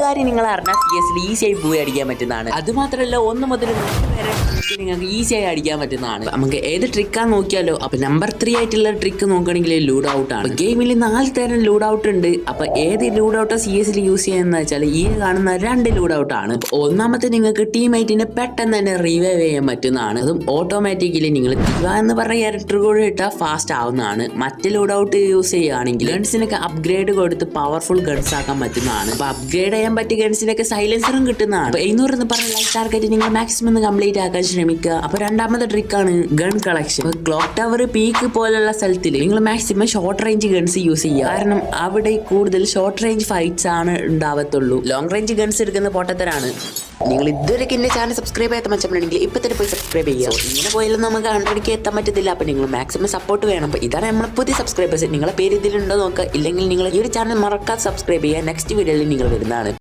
കാര്യം നിങ്ങൾ അറിഞ്ഞാൽ CS ഈസിയായി പോയി അടിക്കാൻ പറ്റുന്നതാണ്. അതുമാത്രമല്ല 1 മുതൽ 3 വരെ നിങ്ങൾക്ക് ഈസിയായി അടിക്കാൻ പറ്റുന്നതാണ്. നമുക്ക് ഏത് ട്രിക്കാന്ന് നോക്കിയാലോ. അപ്പൊ നമ്പർ 3 ആയിട്ടുള്ള ട്രിക്ക് നോക്കുകയാണെങ്കിൽ ലൂഡ് ഔട്ട് ആണ്. ഗെയിമിൽ 4 തരം ലൂഡ് ഔട്ട് ഉണ്ട്. അപ്പൊ ഏത് ലൂഡ് ഔട്ടോ CS യൂസ് ചെയ്യുന്ന വെച്ചാൽ ഈ കാണുന്ന 2 ലൂഡ് ഔട്ട് ആണ്. ഒന്നാമത്തെ നിങ്ങൾക്ക് ടീമേറ്റിനെ പെട്ടെന്ന് തന്നെ റിവൈവ് ചെയ്യാൻ പറ്റുന്നതാണ്. അതും ഓട്ടോമാറ്റിക്കലി നിങ്ങൾ ദിവ എന്ന് പറഞ്ഞ ക്യാരക്ടർ കൂടെ ഇട്ടാൽ ഫാസ്റ്റ് ആവുന്നതാണ്. മറ്റ് ലൂഡ് ഔട്ട് യൂസ് ചെയ്യുകയാണെങ്കിൽ ഗൺസിനൊക്കെ അപ്ഗ്രേഡ് കൊടുത്ത് പവർഫുൾ ഗൺസ് ആക്കാൻ പറ്റുന്നതാണ്. അപ്പൊ അപ്ഗ്രേഡ് ചെയ്യാൻ പറ്റിയ ഗൺസിനൊക്കെ സൈലൻസറും കിട്ടുന്നതാണ്. 500 എന്ന് പറഞ്ഞ ലൈഫ് ടാർഗറ്റ് നിങ്ങൾ മാക്സിമം കംപ്ലീറ്റ് ആക്കാൻ ശ്രമിക്കുക. അപ്പൊ രണ്ടാമത്തെ ട്രിക്കാണ് gun collection. Clock tower peak പോലുള്ള സ്ഥലത്തിൽ നിങ്ങൾ maximum short range guns use ചെയ്യുക. കാരണം അവിടെ കൂടുതൽ ഷോർട്ട് റേഞ്ച് ഫൈറ്റ്സ് ആണ് ഉണ്ടാവത്തുള്ളൂ. ലോങ് റേഞ്ച് ഗൺസ് എടുക്കുന്ന പൊട്ടത്തരാണ്. നിങ്ങൾ ഇതുവരെ എന്റെ ചാനൽ സബ്സ്ക്രൈബ് ചെയ്യാത്ത മച്ചപ്പെടുന്നെങ്കിൽ ഇപ്പൊ തന്നെ പോയി സബ്സ്ക്രൈബ് ചെയ്യുക. ഇങ്ങനെ പോയാലും നമുക്ക് 100K എത്താൻ പറ്റത്തില്ല. അപ്പൊ നിങ്ങൾ മാക്സിമം സപ്പോർട്ട് വേണം. അപ്പൊ ഇതാണ് നമ്മളെ പുതിയ സബ്സ്ക്രൈബേഴ്സ്. നിങ്ങളെ പേര് ഇതിലുണ്ടോ നോക്കുക. ഇല്ലെങ്കിൽ നിങ്ങൾ ഈ ഒരു ചാനൽ മറക്കാതെ സബ്സ്ക്രൈബ് ചെയ്യുക. നെക്സ്റ്റ് വീഡിയോയിൽ നിങ്ങൾ വരുന്നതാണ്.